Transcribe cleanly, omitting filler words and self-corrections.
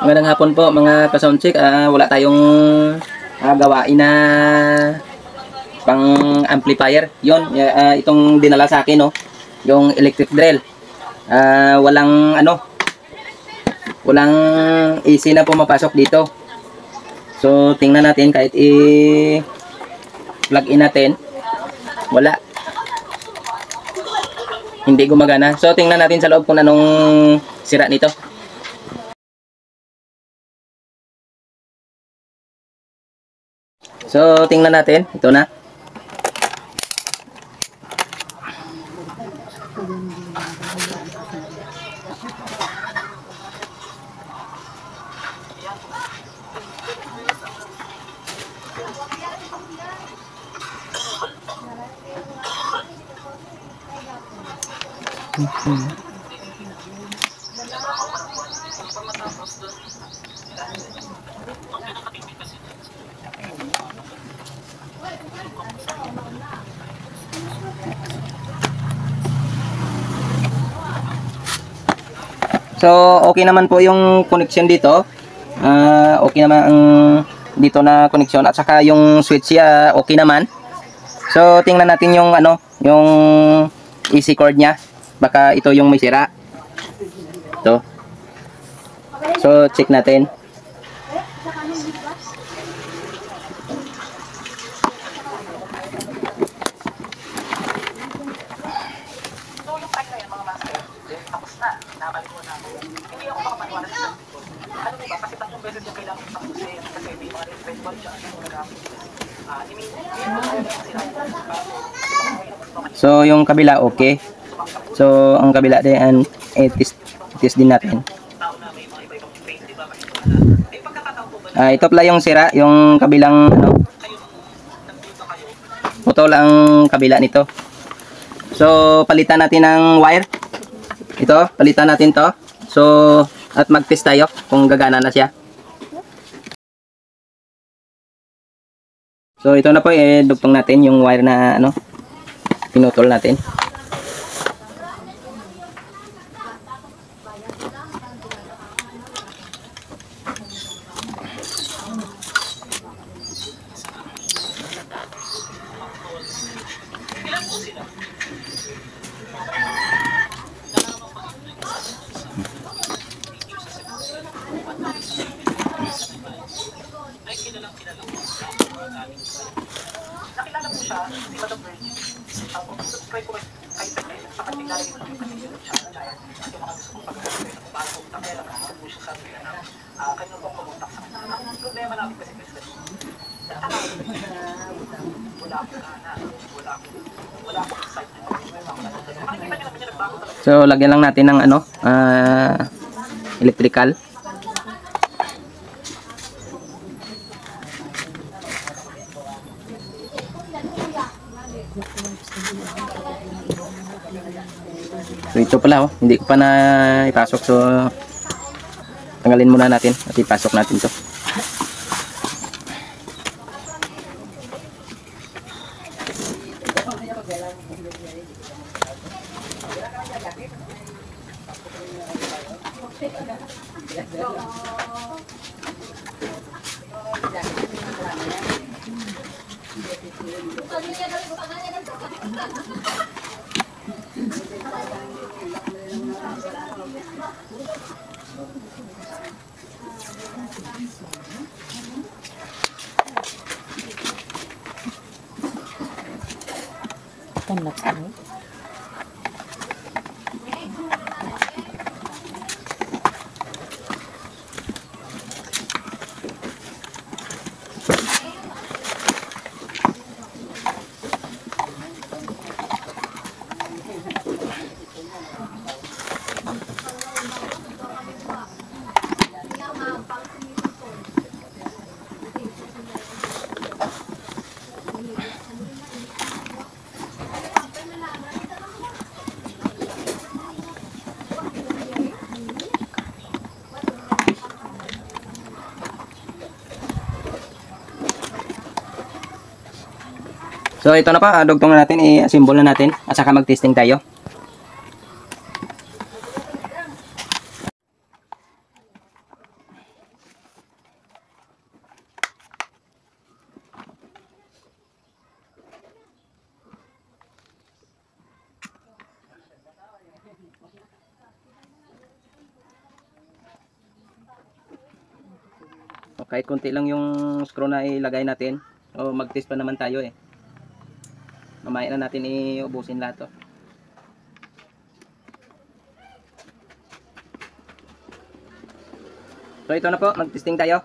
Magandang hapon po mga ka-soundcheck. Wala tayong gawain na pang amplifier. Yon, itong dinala sa akin, no, yung electric drill. Walang AC na pumapasok dito. So tingnan natin, kahit i-plug in natin, wala. Hindi gumagana. So tingnan natin sa loob kung anong sira nito. So, tingnan natin. Ito na. So, okay naman po yung connection dito. Okay naman ang dito na connection, at saka yung switch okay naman. So, tingnan natin yung yung AC cord niya. Baka ito yung may sira. Ito. So, check natin. So yung kabila okay. So ang kabila din test din natin. Ito pala yung sira, yung kabilang putol ang kabila nito. So palitan natin ng wire. Ito, palitan natin to. So at mag-test tayo kung gagana na siya. So ito na po, dugtong natin yung wire na pinutol natin. Nakilala po siya, si Madam Virgin. Subscribe po kayo sa kanilang lagi po yung channel niya. At yung mga gusto kong pagkakas na para pumunta kaya lang po siya sa akin na kayo pong pumunta sa kanya. Ang problema namin kasi wala akong site. Makikita niyo namin yung nagbago talaga. So lagyan lang natin ng electrical. So ito pala, hindi ko pa na ipasok, so tanggalin muna natin at ipasok natin to. So ito na pa, dugtong na natin, i-assemble na natin at saka mag-testing tayo. kahit konti lang yung screw na ilagay natin. So mag-test pa naman tayo eh. Mamaya na natin iubusin lahat to. So ito na po, mag-testing tayo.